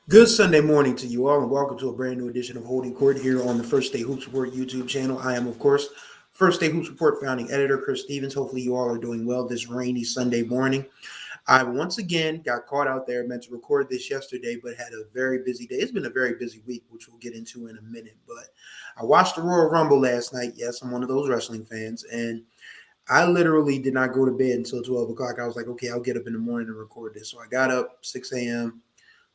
Good Sunday morning to you all, and welcome to a brand new edition of Holding Court here on the First State Hoops Report YouTube channel. I am, of course, First State Hoops Report founding editor Chris Stevens. Hopefully, you all are doing well this rainy Sunday morning. I once again got caught out there, meant to record this yesterday, but had a very busy day. It's been a very busy week, which we'll get into in a minute. But I watched the Royal Rumble last night. Yes, I'm one of those wrestling fans, and I literally did not go to bed until 12 o'clock. I was like, okay, I'll get up in the morning and record this. So I got up 6 a.m.,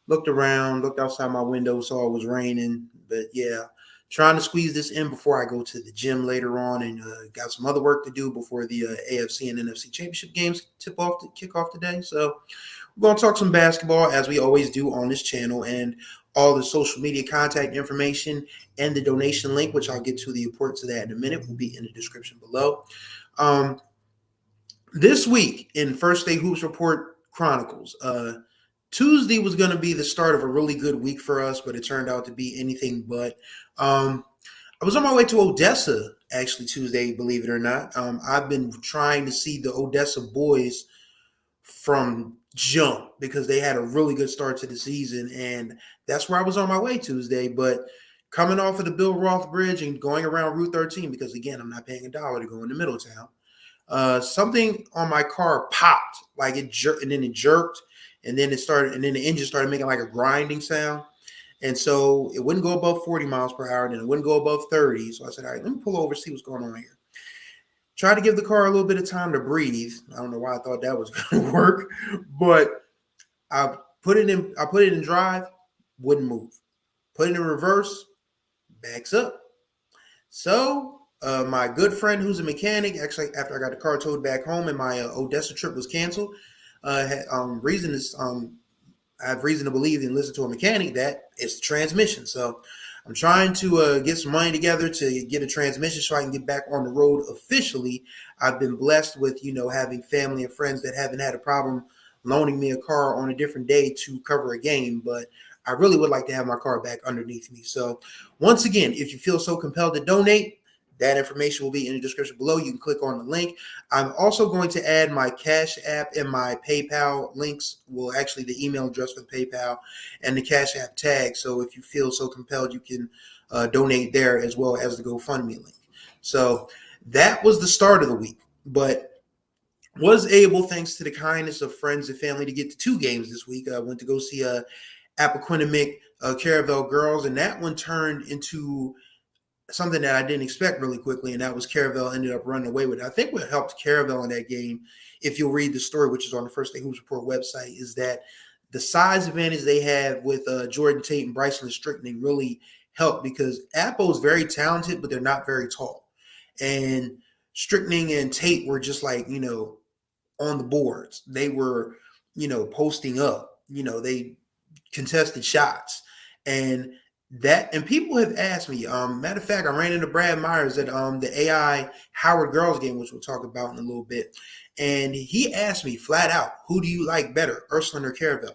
looked around, looked outside my window, saw it was raining. But yeah, trying to squeeze this in before I go to the gym later on, and got some other work to do before the AFC and NFC championship games kick off today. So we're going to talk some basketball as we always do on this channel, and all the social media contact information and the donation link, which I'll get to the importance of that in a minute, will be in the description below. This week in First State Hoops Report Chronicles, Tuesday was going to be the start of a really good week for us, but it turned out to be anything but. I was on my way to Odessa, actually, Tuesday, believe it or not. I've been trying to see the Odessa boys from jump because they had a really good start to the season, and that's where I was on my way Tuesday. But coming off of the Bill Roth Bridge and going around Route 13, because, again, I'm not paying $1 to go into Middletown, something on my car popped, like it jerked, and then it jerked. And then the engine started making like a grinding sound. And so it wouldn't go above 40 miles per hour, and it wouldn't go above 30. So I said, all right, let me pull over, see what's going on here. Try to give the car a little bit of time to breathe. I don't know why I thought that was going to work, but I put it in drive, wouldn't move. Put it in reverse, backs up. So my good friend who's a mechanic, actually, after I got the car towed back home and my Odessa trip was canceled, I have reason to believe and listen to a mechanic that it's the transmission. So I'm trying to get some money together to get a transmission so I can get back on the road officially. I've been blessed with, having family and friends that haven't had a problem loaning me a car on a different day to cover a game, but I really would like to have my car back underneath me. So once again, if you feel so compelled to donate, that information will be in the description below. You can click on the link. I'm also going to add my Cash App and my PayPal links. Well, actually, the email address for the PayPal and the Cash App tag. So if you feel so compelled, you can donate there as well as the GoFundMe link. So that was the start of the week, but was able, thanks to the kindness of friends and family, to get to 2 games this week. I went to go see Appoquinimink Caravel girls, and that one turned into something that I didn't expect really quickly, and that was Caravel ended up running away with it. I think what helped Caravel in that game, if you'll read the story, which is on the First State Hoops Report website, is that the size advantage they have with Jordan Tate and Bryson Strickland really helped, because Appo is very talented, but they're not very tall. And Strickland and Tate were just like, on the boards. They were, posting up. They contested shots. And people have asked me, matter of fact, I ran into Brad Myers at the AI Howard girls game, which we'll talk about in a little bit. And he asked me flat out, who do you like better, Ursuline or Caravel?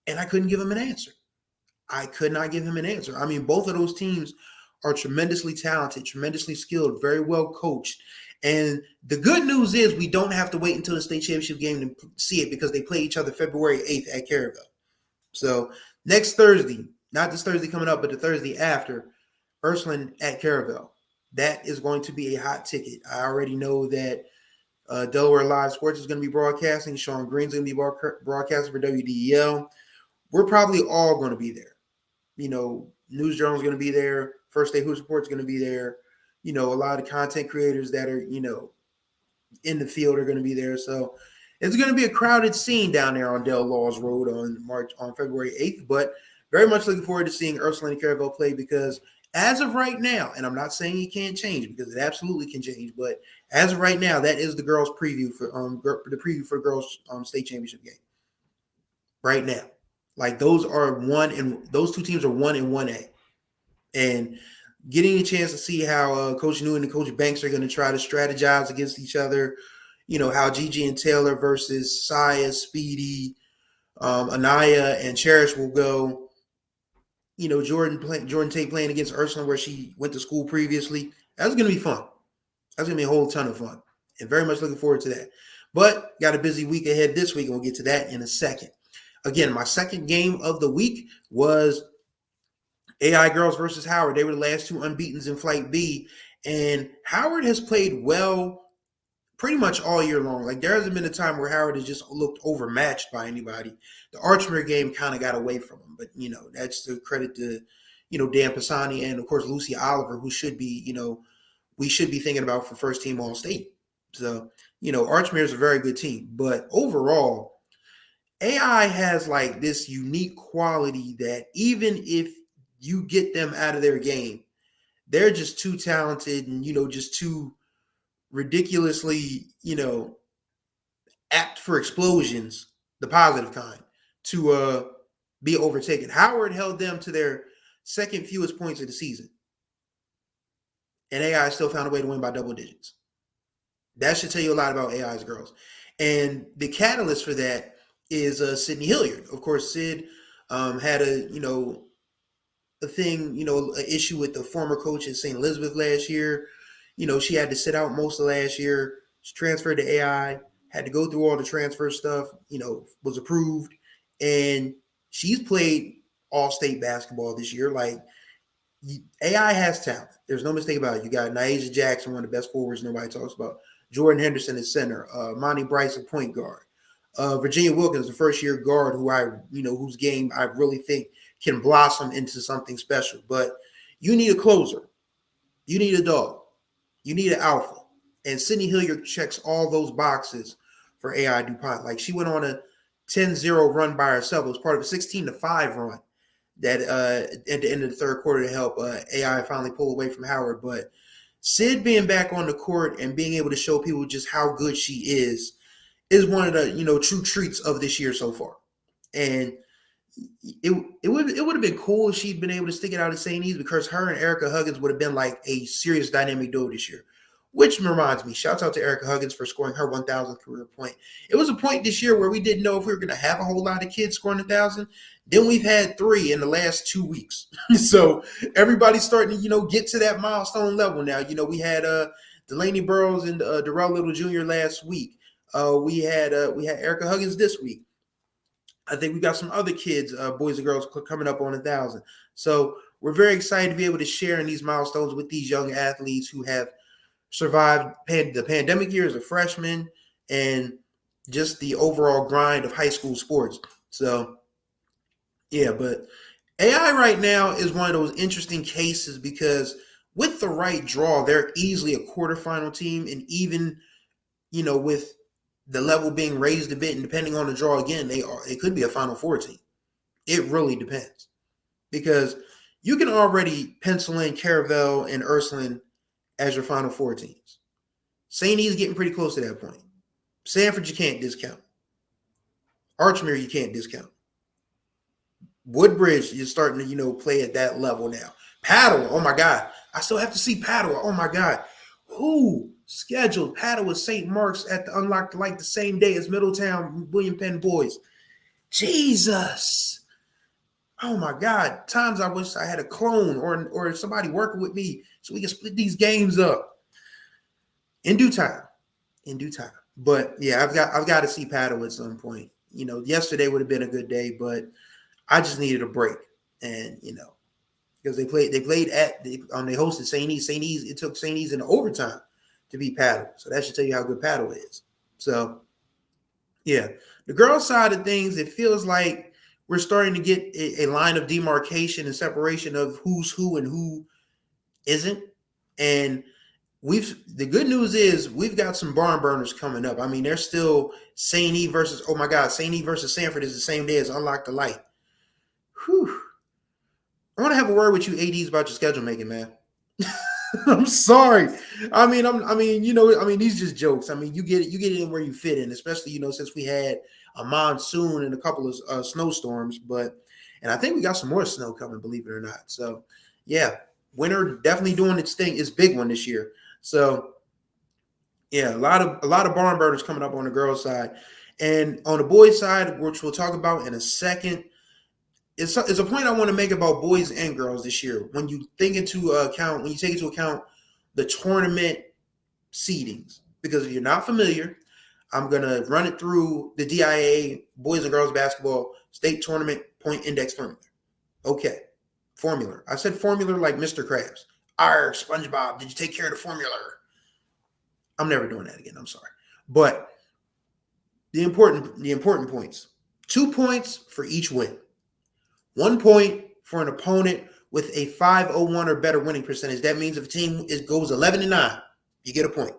And I couldn't give him an answer. I could not give him an answer. I mean, both of those teams are tremendously talented, tremendously skilled, very well coached. And the good news is we don't have to wait until the state championship game to see it, because they play each other February 8th at Caravel. So next Thursday, not this Thursday coming up, but the Thursday after, Ursuline at Caravel. That is going to be a hot ticket. I already know that Delaware Live Sports is going to be broadcasting. Sean Green's going to be broadcasting for WDEL. We're probably all going to be there. News Journal is going to be there. First State Hoops Report is going to be there. A lot of content creators that are, in the field are going to be there. So it's going to be a crowded scene down there on Del Laws Road on February 8th, but very much looking forward to seeing Ursuline and Caravel play, because as of right now, and I'm not saying it can't change, because it absolutely can change, but as of right now, that is the girls' preview for the girls' state championship game. Right now, like those 2 teams are 1 and 1A, and getting a chance to see how Coach Newton and Coach Banks are going to try to strategize against each other. How Gigi and Taylor versus Saya, Speedy, Anaya, and Cherish will go. Jordan Tate playing against Ursuline, where she went to school previously. That's going to be fun. That's going to be a whole ton of fun, and very much looking forward to that. But got a busy week ahead this week, and we'll get to that in a second. Again, my second game of the week was AI girls versus Howard. They were the last two unbeatens in Flight B, and Howard has played well pretty much all year long. Like, there hasn't been a time where Howard has just looked overmatched by anybody. The Archmere game kind of got away from him, but that's the credit to Dan Pisani and of course Lucy Oliver, who should be we should be thinking about for first team All State. So Archmere is a very good team, but overall, AI has like this unique quality that even if you get them out of their game, they're just too talented and just too ridiculously, apt for explosions, the positive kind, to be overtaken. Howard held them to their second fewest points of the season, and AI still found a way to win by double digits. That should tell you a lot about AI's girls. And the catalyst for that is Sydney Hilliard. Of course, Sid had a thing, an issue with the former coach at St. Elizabeth last year. She had to sit out most of last year. She transferred to AI, had to go through all the transfer stuff, was approved. And she's played all-state basketball this year. Like, AI has talent. There's no mistake about it. You got Naija Jackson, one of the best forwards nobody talks about. Jordan Henderson at center. Monty Bryce at point guard. Virginia Wilkins, the first-year guard, whose game I really think can blossom into something special. But you need a closer. You need a dog. You need an alpha. And Sydney Hilliard checks all those boxes for AI DuPont. Like, she went on a 10-0 run by herself. It was part of a 16-5 run that at the end of the third quarter to help AI finally pull away from Howard. But Sid being back on the court and being able to show people just how good she is one of the true treats of this year so far. And it would have been cool if she'd been able to stick it out at St. E's, because her and Erica Huggins would have been like a serious dynamic duo this year. Which reminds me, shouts out to Erica Huggins for scoring her 1,000th career point. It was a point this year where we didn't know if we were going to have a whole lot of kids scoring 1,000. Then we've had 3 in the last 2 weeks. So everybody's starting to, get to that milestone level now. We had Delaney Burrows and Darrell Little Jr. last week. We had Erica Huggins this week. I think we got some other kids, boys and girls, coming up on 1,000. So we're very excited to be able to share in these milestones with these young athletes who have survived the pandemic year as a freshman and just the overall grind of high school sports. So, yeah, but AI right now is one of those interesting cases because with the right draw, they're easily a quarterfinal team. And even, with the level being raised a bit and depending on the draw again, it could be a Final Four team. It really depends because you can already pencil in Caravel and Ursuline as your Final Four teams. St. E's getting pretty close to that point. Sanford, you can't discount. Archmere, you can't discount. Woodbridge, you're starting to, play at that level now. Padua, oh my God. I still have to see Padua. Oh my God. Who scheduled Padua St. Mark's at the Unlock the Light the same day as Middletown William Penn boys? Jesus. Oh my God. Times I wish I had a clone or somebody working with me so we can split these games up. In due time. But yeah, I've got to see Padua at some point. Yesterday would have been a good day, but I just needed a break. And because they hosted St. E's. St. E's, it took St. E's in overtime to beat Padua. So that should tell you how good Padua is. So yeah, the girls' side of things, it feels like we're starting to get a line of demarcation and separation of who's who and who isn't. And the good news is we've got some barn burners coming up. I mean, there's still St. E versus, oh my God, St. E versus Sanford is the same day as Unlock the Light. Whew. I want to have a word with you ADs about your schedule making, man. I'm sorry. I mean, these just jokes. I mean, you get it in where you fit in, especially, since we had a monsoon and a couple of snowstorms, and I think we got some more snow coming, believe it or not. So yeah, winter definitely doing its thing. It's a big one this year. So yeah, a lot of barn burners coming up on the girls' side. And on the boys' side, which we'll talk about in a second, it's a point I want to make about boys and girls this year. When you take into account the tournament seedings, because if you're not familiar, I'm gonna run it through the DIA boys and girls basketball State Tournament Point Index Formula. Okay. Formula. I said formula like Mr. Krabs. Arr, SpongeBob, did you take care of the formula? I'm never doing that again. I'm sorry. But the important points. 2 points for each win. 1 point for an opponent with a 501 or better winning percentage. That means if a team goes 11-9, you get a point.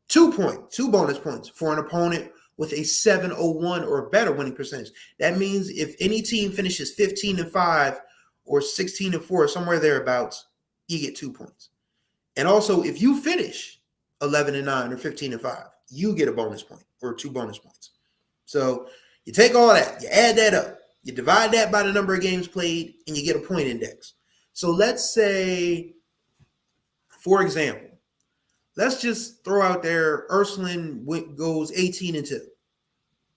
2 bonus points for an opponent with a 701 or better winning percentage. That means if any team finishes 15-5 or 16-4, somewhere thereabouts, you get 2 points. And also, if you finish 11-9 or 15-5, you get a bonus point or 2 bonus points. So you take all that, you add that up, you divide that by the number of games played, and you get a point index. So let's say, for example, let's just throw out there Ursuline goes 18-2.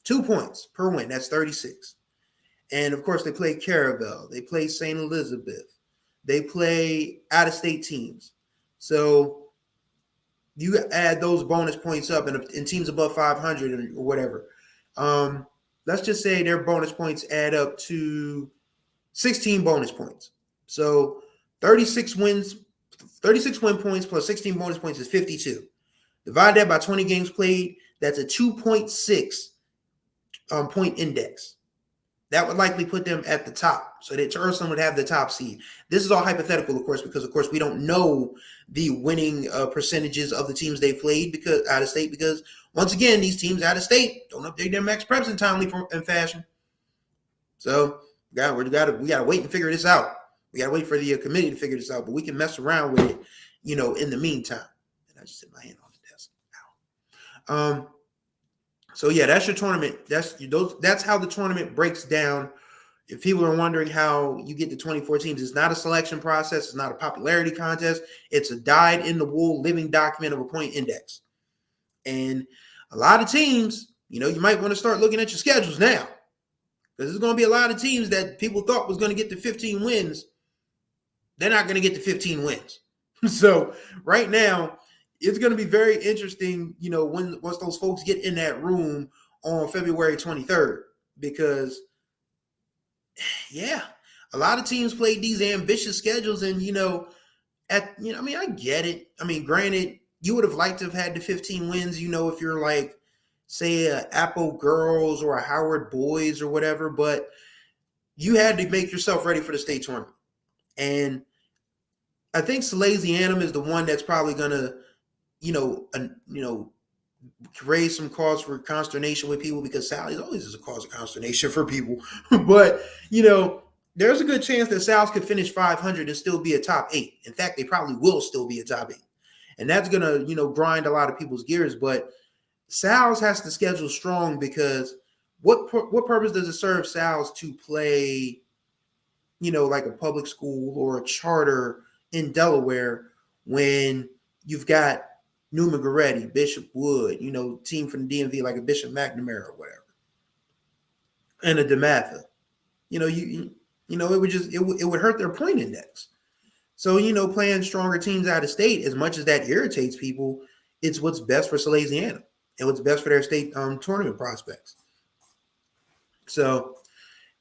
2 points per win. That's 36. And, of course, they play Caravel. They play St. Elizabeth. They play out-of-state teams. So you add those bonus points up and teams above 500 or whatever. Let's just say their bonus points add up to 16 bonus points. So 36 win points plus 16 bonus points is 52. Divide that by 20 games played. That's a 2.6 point index. That would likely put them at the top. So that Ursuline would have the top seed. This is all hypothetical, of course, because we don't know the winning percentages of the teams they played because out of state. Because once again, these teams out of state don't update their max preps in timely fashion. So we gotta wait and figure this out. We gotta wait for the committee to figure this out. But we can mess around with it, in the meantime. And I just hit my hand on the desk. Ow. So yeah, that's your tournament. That's how the tournament breaks down. If people are wondering how you get to 24 teams, it's not a selection process. It's not a popularity contest. It's a dyed-in-the-wool living document of a point index. And a lot of teams, you might want to start looking at your schedules now, because there's going to be a lot of teams that people thought was going to get to 15 wins. They're not going to get to 15 wins. So right now, it's going to be very interesting, once those folks get in that room on February 23rd, because, yeah, a lot of teams played these ambitious schedules, and I get it. I mean, granted, you would have liked to have had the 15 wins, if you're like, say, a Apple Girls or a Howard Boys or whatever, but you had to make yourself ready for the state tournament. And I think Salesianum is the one that's probably going to, raise some cause for consternation with people, because Sally's always is a cause of consternation for people. But, there's a good chance that Sal's could finish 500 and still be a top 8. In fact, they probably will still be a top 8. And that's going to, grind a lot of people's gears. But Sal's has to schedule strong, because what purpose does it serve Sal's to play, like a public school or a charter in Delaware when you've got Newman Goretti, Bishop Wood, team from the DMV like a Bishop McNamara or whatever, and a DeMatha. It would hurt their point index. So, playing stronger teams out of state, as much as that irritates people, it's what's best for Salesiana and what's best for their state tournament prospects. So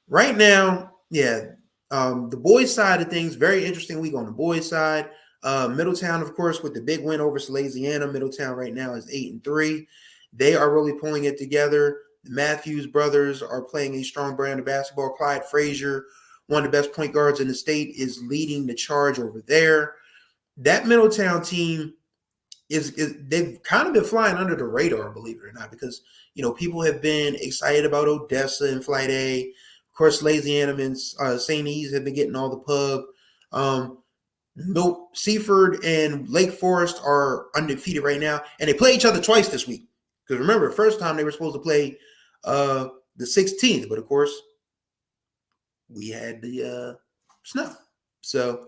right now, yeah, the boys side of things, very interesting week on the boys side. Middletown, of course, with the big win over Salesiana. Middletown right now is 8-3. They are really pulling it together. The Matthews brothers are playing a strong brand of basketball. Clyde Frazier, one of the best point guards in the state, is leading the charge over there. That Middletown team they've kind of been flying under the radar, believe it or not, because people have been excited about Odessa in Flight A. Of course, Salesiana and St. E's have been getting all the pub. Seaford and Lake Forest are undefeated right now, and they play each other twice this week. Because remember, the first time they were supposed to play the 16th, but of course, we had the snow. So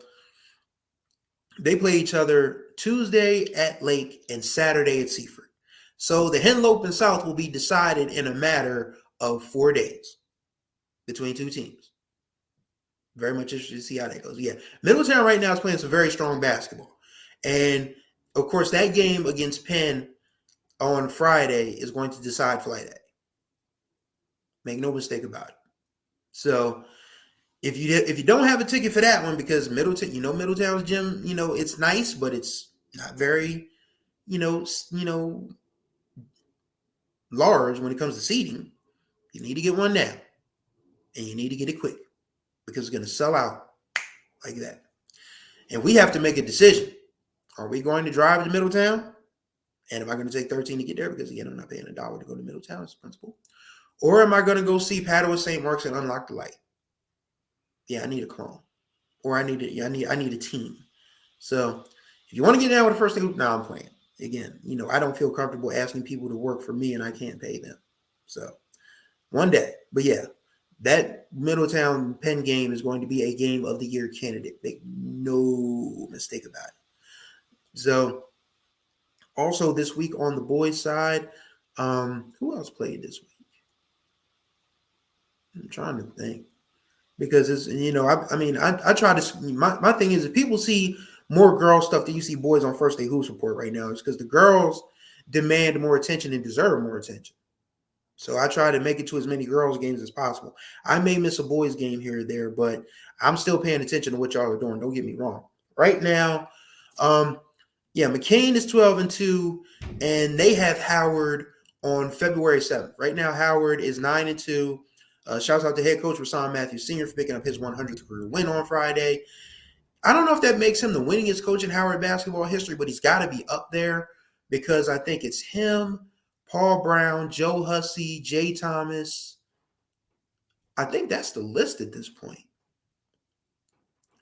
they play each other Tuesday at Lake and Saturday at Seaford. So the Henlope and South will be decided in a matter of 4 days between two teams. Very much interested to see how that goes. Yeah, Middletown right now is playing some very strong basketball. And, of course, that game against Penn on Friday is going to decide Flight A. Make no mistake about it. So if you don't have a ticket for that one, because Middletown's gym, it's nice, but it's not very, large when it comes to seating. You need to get one now, and you need to get it quick because it's going to sell out like that. And we have to make a decision. Are we going to drive to Middletown? And am I going to take 13 to get there? Because again, I'm not paying $1 to go to Middletown as a principal. Or am I going to go see Padua St. Mark's and unlock the light? Yeah, I need a clone. Or I need a team. So if you want to get down with the First State Hoops, I'm playing. Again, I don't feel comfortable asking people to work for me and I can't pay them. So one day. But yeah, that Middletown Penn game is going to be a game of the year candidate. Make no mistake about it. So also this week on the boys' side, who else played this week? I'm trying to think. Because it's, I try to, my thing is, if people see more girl stuff than you see boys on First State Hoops Report right now, it's because the girls demand more attention and deserve more attention. So I try to make it to as many girls games as possible. I may miss a boys game here or there, but I'm still paying attention to what y'all are doing. Don't get me wrong. Right now, McCain is 12-2, and they have Howard on February 7th. Right now, Howard is 9-2. Shouts out to head coach Rasan Matthews Sr. for picking up his 100th career win on Friday. I don't know if that makes him the winningest coach in Howard basketball history, but he's got to be up there because I think it's him, Paul Brown, Joe Hussey, Jay Thomas. I think that's the list at this point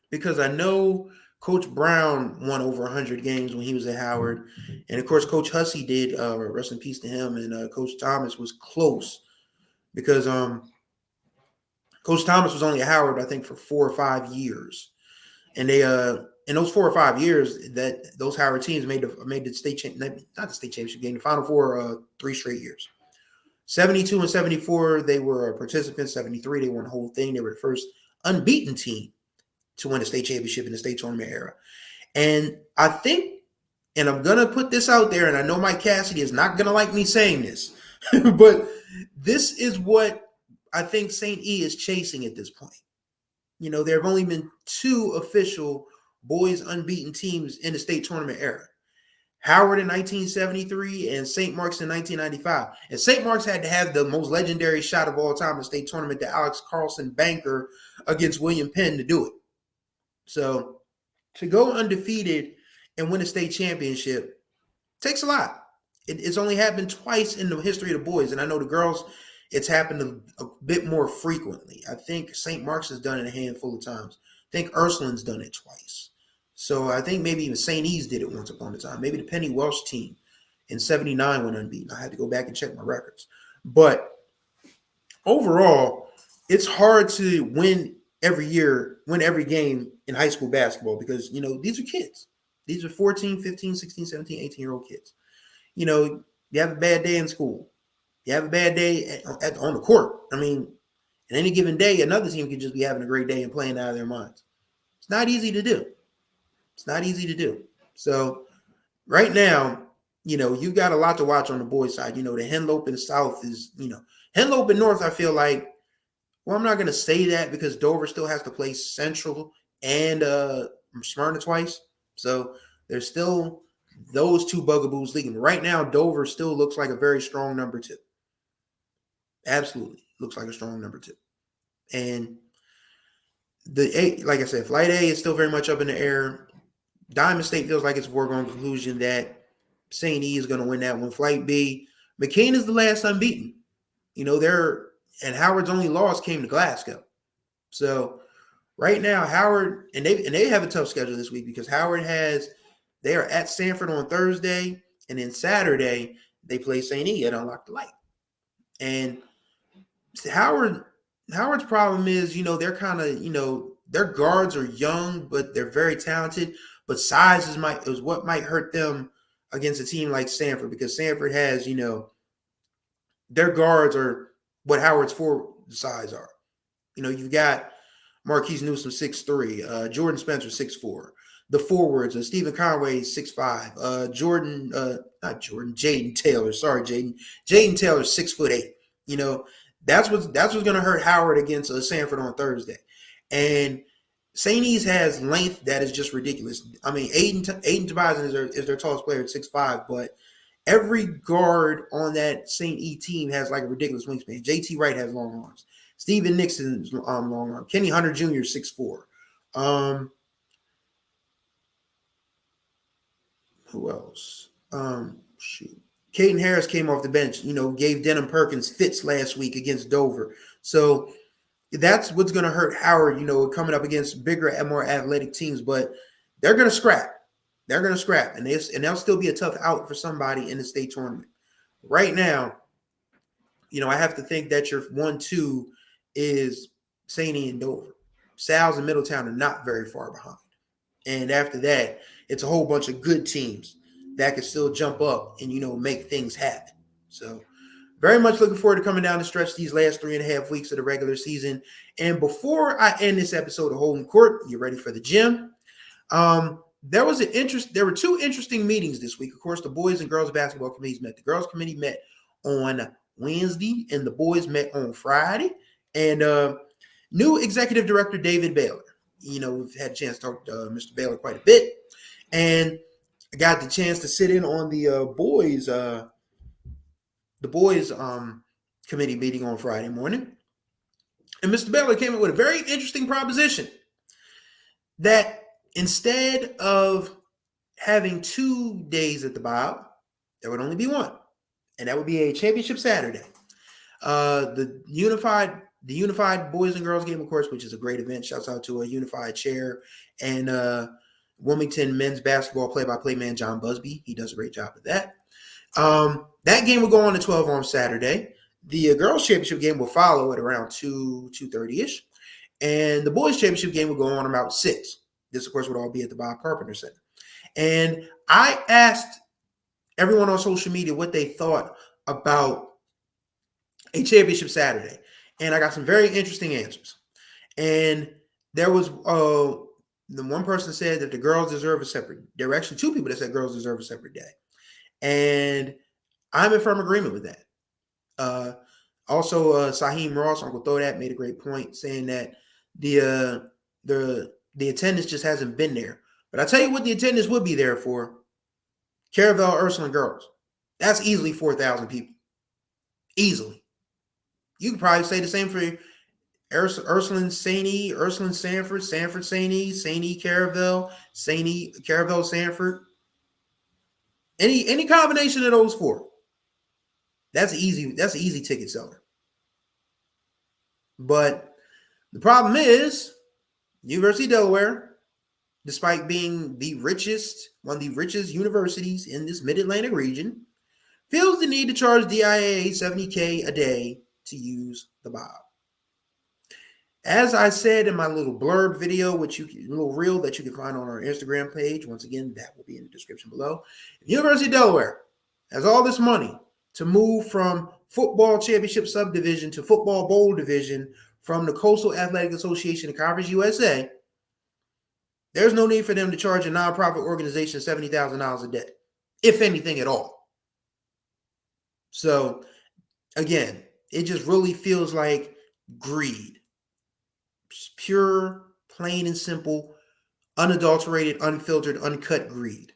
because I know Coach Brown won over 100 games when he was at Howard. And, of course, Coach Hussey did. Rest in peace to him. And Coach Thomas was close because Coach Thomas was only at Howard, I think, for 4 or 5 years, and they in those 4 or 5 years that those Howard teams made the state not the state championship game, the Final Four 3 straight years. 72 and 74, they were participants. 73, they won the whole thing. They were the first unbeaten team to win a state championship in the state tournament era. And I think, and I'm gonna put this out there, and I know Mike Cassidy is not gonna like me saying this, but this is what I think St. E is chasing at this point. There have only been 2 official boys unbeaten teams in the state tournament era. Howard in 1973 and St. Mark's in 1995. And St. Mark's had to have the most legendary shot of all time in the state tournament, the Alex Carlson banker against William Penn, to do it. So to go undefeated and win a state championship takes a lot. It's only happened twice in the history of the boys. And I know the girls, it's happened a bit more frequently. I think St. Mark's has done it a handful of times. I think Ursuline's done it twice. So I think maybe even St. E's did it once upon a time. Maybe the Penny Welsh team in 79 went unbeaten. I had to go back and check my records. But overall, it's hard to win every game in high school basketball because, these are kids. These are 14, 15, 16, 17, 18-year-old kids. You have a bad day in school. You have a bad day on the court. In any given day, another team could just be having a great day and playing out of their minds. It's not easy to do. So right now, you've got a lot to watch on the boys' side. The Henlope in the South is, Henlope in North, I feel like, well, I'm not going to say that because Dover still has to play Central and Smyrna twice. So there's still those 2 bugaboos leaking. Right now, Dover still looks like a very strong number 2. Absolutely looks like a strong number 2. And like I said, Flight A is still very much up in the air. Diamond State feels like it's a foregone conclusion that St. E is going to win that one. Flight B, McCain is the last unbeaten. And Howard's only loss came to Glasgow. So right now, Howard, and they have a tough schedule this week because they are at Sanford on Thursday, and then Saturday they play St. E at Unlock the Light. And Howard's problem is, they're kind of, their guards are young, but they're very talented. But size is what might hurt them against a team like Sanford because Sanford has, their guards are what Howard's forward size are. You've got Marquise Newsom 6'3", Jordan Spencer 6'4". The forwards, Stephen Conway 6'5", Jaden Taylor. Sorry, Jaden Taylor 6'8". That's what's going to hurt Howard against Sanford on Thursday. And St. E's has length that is just ridiculous. I mean, Aiden Tobias is their tallest player at 6'5", but every guard on that St. E team has like a ridiculous wingspan. JT Wright has long arms. Steven Nixon's long arm. Kenny Hunter Jr. 6'4". Who else? Shoot. Caden Harris came off the bench, gave Denham Perkins fits last week against Dover. So that's what's going to hurt Howard, coming up against bigger and more athletic teams. But they're going to scrap. They're going to scrap. And they'll still be a tough out for somebody in the state tournament. Right now, I have to think that your 1-2 is St. E and Dover. Sal's and Middletown are not very far behind. And after that, it's a whole bunch of good teams that can still jump up and, make things happen. So very much looking forward to coming down the stretch these last 3.5 weeks of the regular season. And before I end this episode of Holding Court, you ready for the gym? There were two interesting meetings this week. Of course, the boys and girls basketball committees met. The girls committee met on Wednesday and the boys met on Friday. And new executive director David Baylor. We've had a chance to talk to Mr. Baylor quite a bit. And I got the chance to sit in on the boys committee meeting on Friday morning. And Mr. Baylor came up with a very interesting proposition that instead of having 2 days at the Bob, there would only be one. And that would be a championship Saturday. The Unified Boys and Girls game, of course, which is a great event. Shouts out to a Unified Chair and Wilmington men's basketball play-by-play man, John Busby. He does a great job of that. That game will go on at 12 on Saturday. The girls' championship game will follow at around 2:30-ish. And the boys' championship game will go on about 6. This, of course, would all be at the Bob Carpenter Center. And I asked everyone on social media what they thought about a championship Saturday. And I got some very interesting answers. And there was the one person said that the girls deserve a separate. There were actually 2 people that said girls deserve a separate day. And I'm in firm agreement with that. Also, Saheem Ross, Uncle Throwdat, made a great point saying that the attendance just hasn't been there. But I tell you what the attendance would be there for. Caravel, Ursuline girls. That's easily 4,000 people. Easily. You could probably say the same for Ursuline St. E, Ursuline Sanford, Sanford St. E, Caravel, St. E, Caravel Sanford. Any combination of those 4. That's easy. That's an easy ticket seller. But the problem is, University of Delaware, despite being one of the richest universities in this mid-Atlantic region, feels the need to charge DIA $70K a day to use the Bob. As I said in my little blurb video, little reel that you can find on our Instagram page, once again, that will be in the description below. The University of Delaware has all this money to move from football championship subdivision to football bowl division from the Coastal Athletic Association of Conference USA. There's no need for them to charge a nonprofit organization $70,000 a day, if anything at all. So, again, it just really feels like greed. Just pure, plain and simple, unadulterated, unfiltered, uncut greed.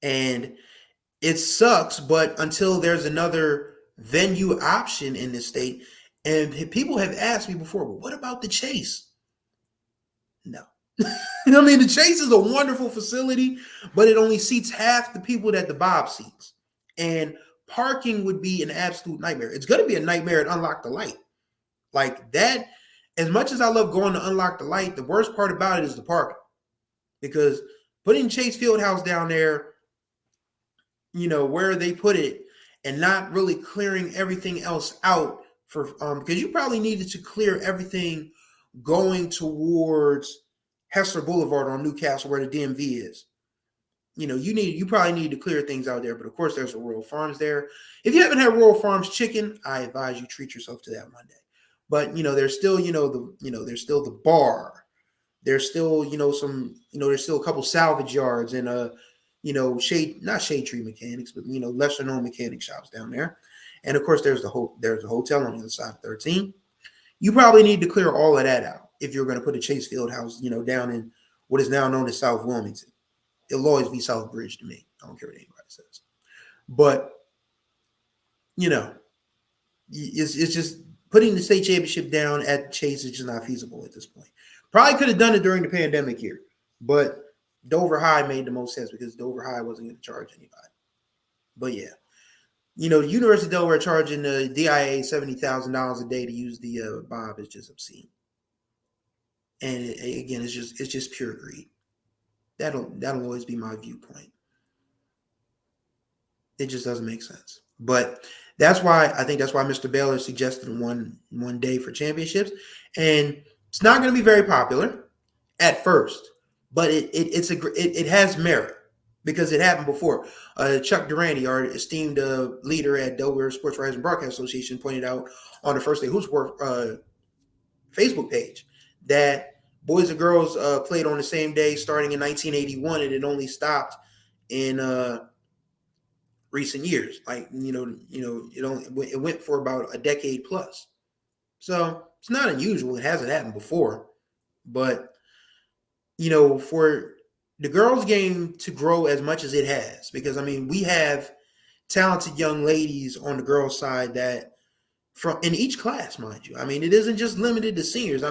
And it sucks, but until there's another venue option in this state, and people have asked me before, well, what about the Chase? No. I mean, the Chase is a wonderful facility, but it only seats half the people that the Bob seats. And parking would be an absolute nightmare. It's going to be a nightmare at Unlock the Light. Like that, as much as I love going to Unlock the Light, the worst part about it is the parking. Because putting Chase Fieldhouse down there, where they put it, and not really clearing everything else out for because you probably needed to clear everything going towards Hester Boulevard on Newcastle where the DMV is. You probably need to clear things out there, but of course there's a Royal Farms there. If you haven't had Royal Farms chicken, I advise you treat yourself to that Monday. But there's still there's still the bar. There's still there's still a couple salvage yards and not shade tree mechanics, but lesser known mechanic shops down there. And of course, there's a hotel on the other side of 13. You probably need to clear all of that out if you're going to put a Chase Field house, down in what is now known as South Wilmington. It'll always be South Bridge to me. I don't care what anybody says. But, it's just putting the state championship down at Chase is just not feasible at this point. Probably could have done it during the pandemic year, but Dover High made the most sense because Dover High wasn't going to charge anybody. But yeah, University of Delaware charging the DIA $70,000 a day to use the Bob is just obscene. And again, it's just pure greed. That'll always be my viewpoint. It just doesn't make sense. But I think that's why Mr. Baylor suggested one day for championships. And it's not going to be very popular at first, but it has merit because it happened before. Chuck Durante, our esteemed leader at Delaware Sports Writers and Broadcast Association, pointed out on the First Day Hoops Facebook page that boys and girls played on the same day starting in 1981, and it only stopped in recent years. It went for about a decade plus. So it's not unusual. It hasn't happened before. But, for the girls' game to grow as much as it has, because, we have talented young ladies on the girls' side that in each class, mind you. It isn't just limited to seniors.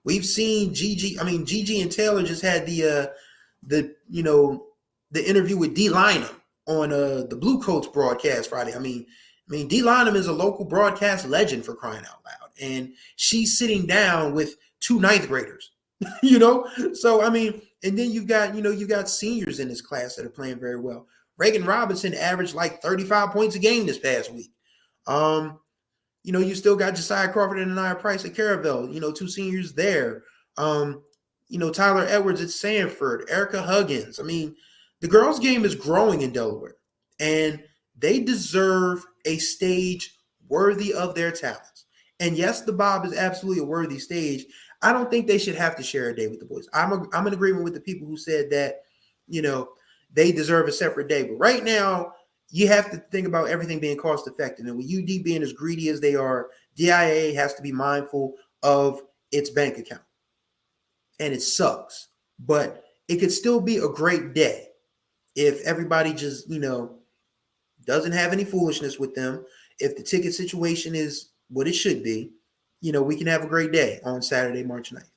We've seen Gigi. Gigi and Taylor just had the interview with D. Lynham on the Blue Coats broadcast Friday. D. Lynham is a local broadcast legend, for crying out loud. And she's sitting down with 2 ninth graders, So, and then you've got seniors in this class that are playing very well. Reagan Robinson averaged like 35 points a game this past week. You still got Josiah Crawford and Anaya Price at Caravel, 2 seniors there. Tyler Edwards at Sanford, Erica Huggins. The girls' game is growing in Delaware, and they deserve a stage worthy of their talents. And yes, the Bob is absolutely a worthy stage. I don't think they should have to share a day with the boys. I'm in agreement with the people who said that, they deserve a separate day. But right now, you have to think about everything being cost effective. And with UD being as greedy as they are, DIA has to be mindful of its bank account. And it sucks. But it could still be a great day if everybody just, doesn't have any foolishness with them. If the ticket situation is what it should be, we can have a great day on Saturday, March 9th.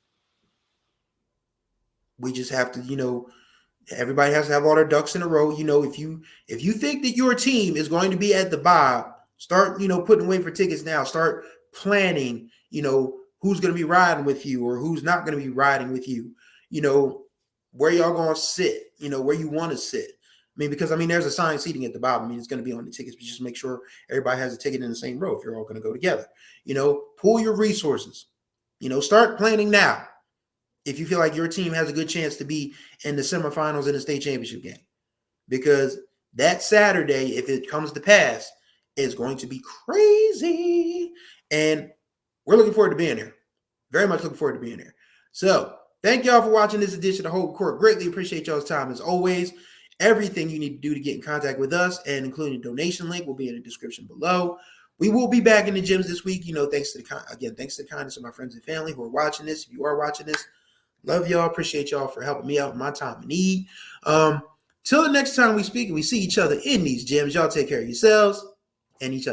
We just have to, everybody has to have all their ducks in a row. If you think that your team is going to be at the Bob, start, putting away for tickets now. Start planning, who's going to be riding with you or who's not going to be riding with you. Where y'all going to sit, where you want to sit. Because there's assigned seating at the Bob. It's going to be on the tickets, but just make sure everybody has a ticket in the same row if you're all going to go together. Pool your resources. Start planning now. If you feel like your team has a good chance to be in the semifinals in the state championship game, because that Saturday, if it comes to pass, is going to be crazy. And we're looking forward to being there. Very much looking forward to being there. So thank y'all for watching this edition of Hope Court. Greatly appreciate y'all's time as always. Everything you need to do to get in contact with us, and including a donation link, will be in the description below. We will be back in the gyms this week. Thanks to the kindness of my friends and family who are watching this. If you are watching this, love y'all. Appreciate y'all for helping me out in my time of need. Till the next time we speak and we see each other in these gyms, y'all take care of yourselves and each other.